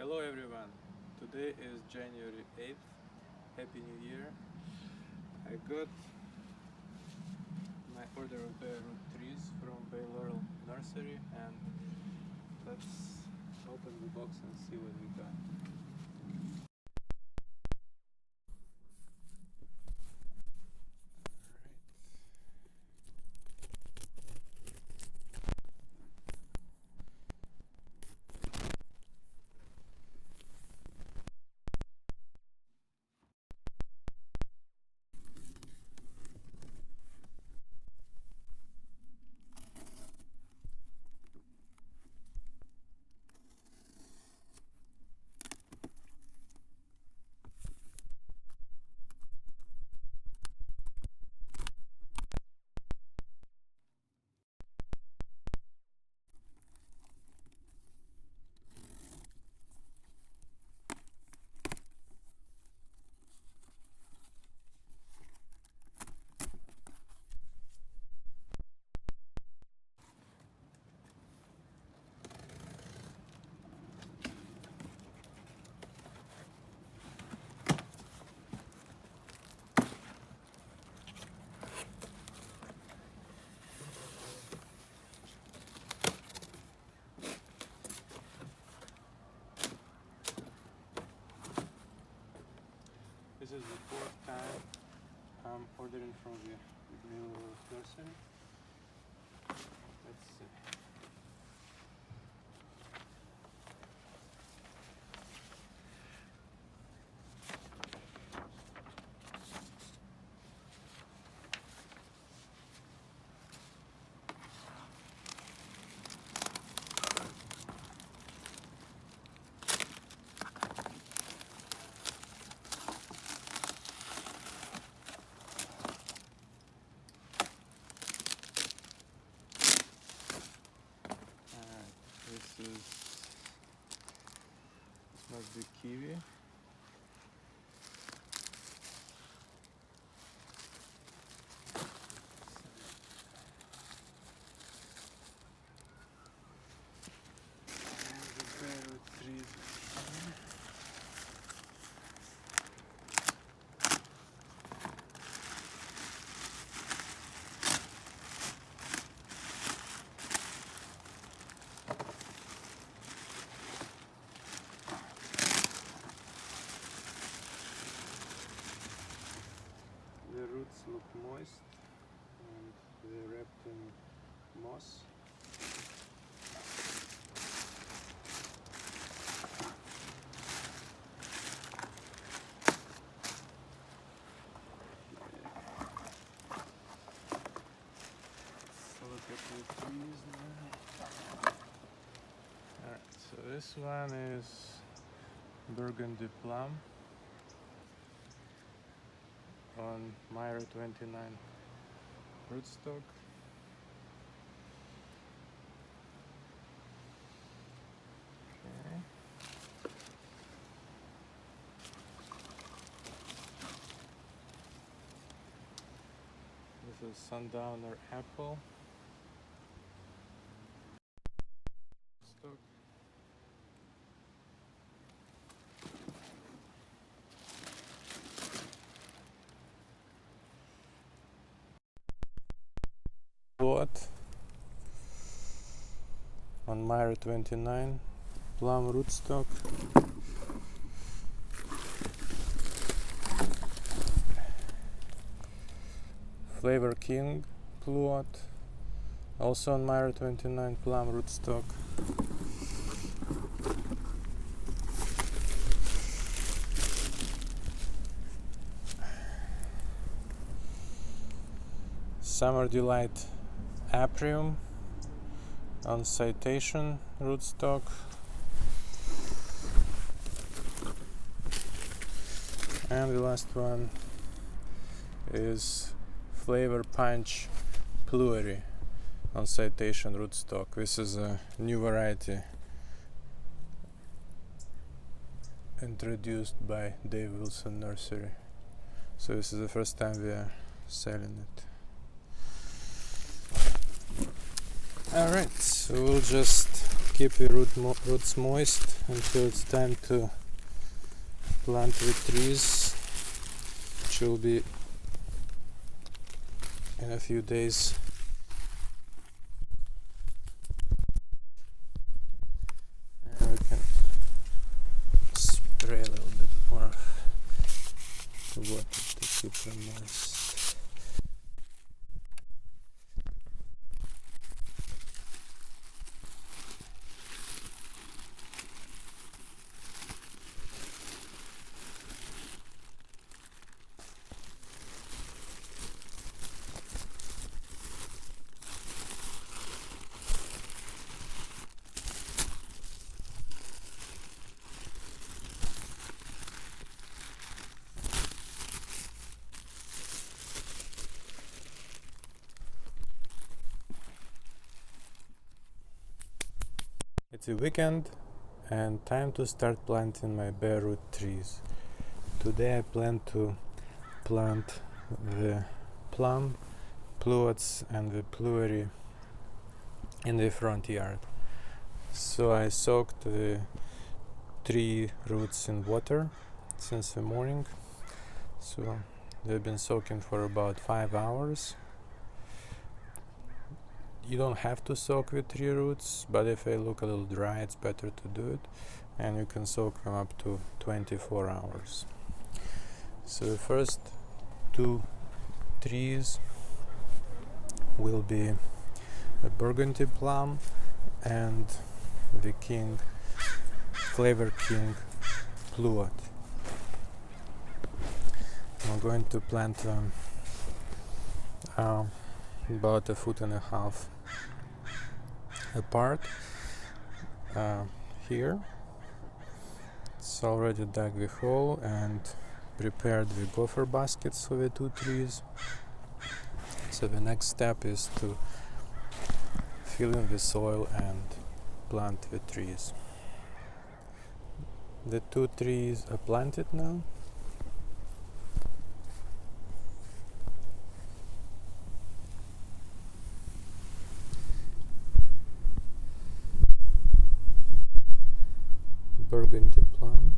Hello everyone, today is January 8th, Happy New Year. I got my order of bare root trees from Bay Laurel nursery, and let's open the box and see what we got. This is the fourth time I'm ordering from the Bay Laurel nursery. Let's see. This must be kiwi. And the bare root trees. The roots look moist and they're wrapped in moss. So look at the trees now. Alright, so this one is burgundy plum on Myra 29 rootstock. Okay. This is sundowner apple stock. Pluot on Myra 29 plum rootstock. Flavor King Pluot also on Myra 29 plum rootstock. Summer Delight Aprium on Citation rootstock. And the last one is Flavor Punch Pluerry on Citation rootstock. This is a new variety introduced by Dave Wilson Nursery. So this is the first time we are selling it. Alright, so we'll just keep the roots moist until it's time to plant the trees, which will be in a few days. And we can spray a little bit more water to keep them moist. It's a weekend and time to start planting my bare root trees. Today I plan to plant the Plum, Pluots and the Pluerry in the front yard. So I soaked the tree roots in water since the morning. So they've been soaking for about 5 hours. You don't have to soak the tree roots, but if they look a little dry, it's better to do it, and you can soak them up to 24 hours. So the first 2 trees will be a burgundy plum and the flavor king Pluot. I'm going to plant them about 1.5 feet apart. Here it's already dug the hole and prepared the gopher baskets for the 2 trees. So the next step is to fill in the soil and plant the trees. The 2 trees are planted now. Burgundy plum,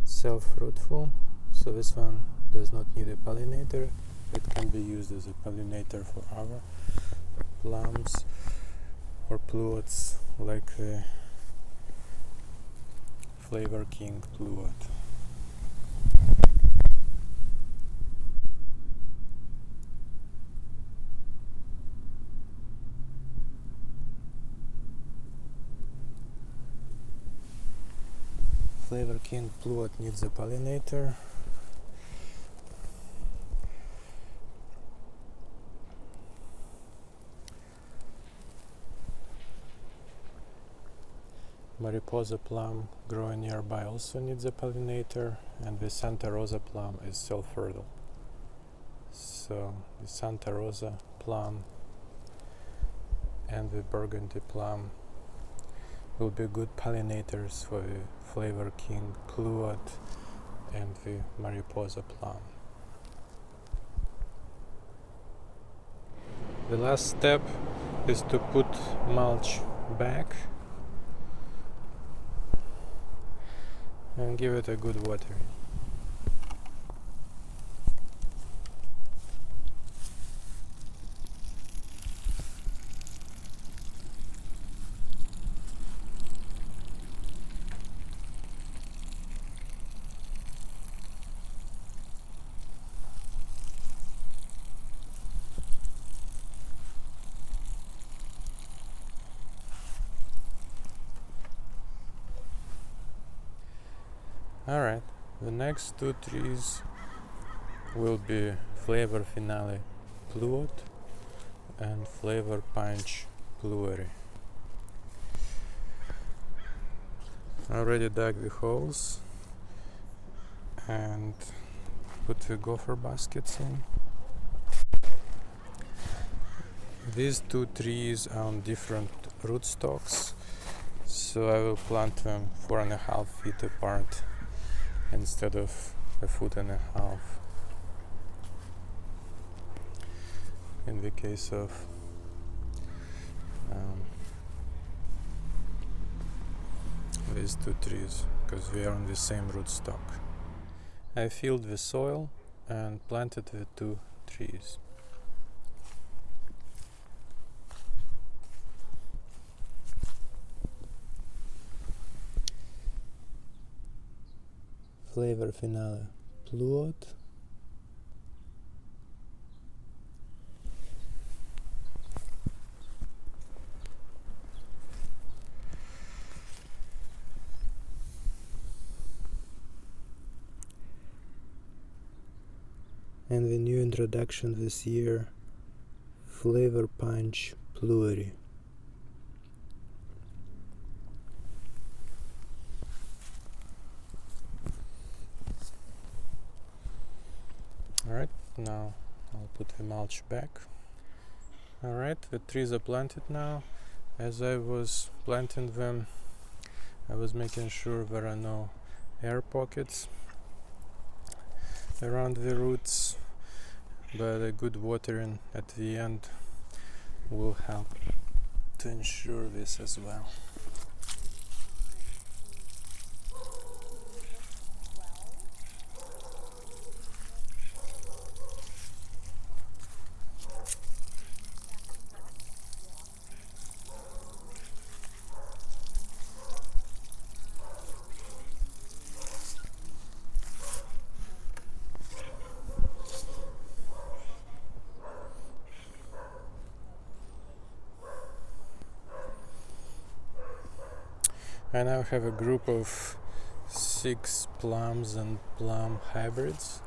self-fruitful, so this one does not need a pollinator. It can be used as a pollinator for other plums or pluots like the flavor king pluot. Flavor king pluot needs a pollinator. Mariposa plum growing nearby also needs a pollinator, and the Santa Rosa plum is self-fertile. So the Santa Rosa plum and the burgundy plum will be good pollinators for the flavor king pluot and the Mariposa plum. The last step is to put mulch back and give it a good watering. Alright, the next 2 trees will be Flavor Finale Pluot and Flavor Punch Pluerry. I already dug the holes and put the gopher baskets in. These 2 trees are on different rootstocks, so I will plant them 4.5 feet apart instead of 1.5 feet. in the case of these two trees, because we are on the same rootstock. I filled the soil and planted the two trees. Flavor finale Pluot, and the new introduction this year, Flavor Punch Pluerry. Alright, now I'll put the mulch back. Alright, the trees are planted now. As I was planting them, I was making sure there are no air pockets around the roots, but a good watering at the end will help to ensure this as well. I now have a group of 6 plums and plum hybrids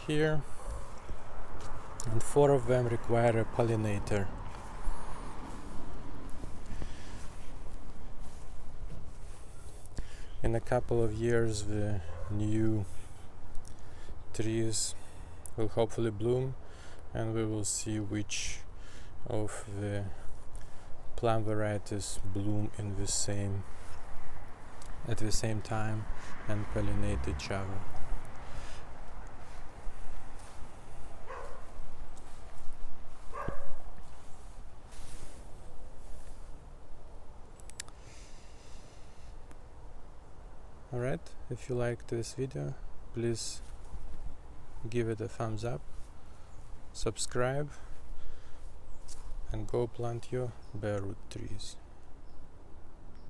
here, and 4 of them require a pollinator. In a couple of years the new trees will hopefully bloom, and we will see which of the plum varieties bloom in the same at the same time and pollinate each other. Alright, if you liked this video, please give it a thumbs up, subscribe, and go plant your bare root trees.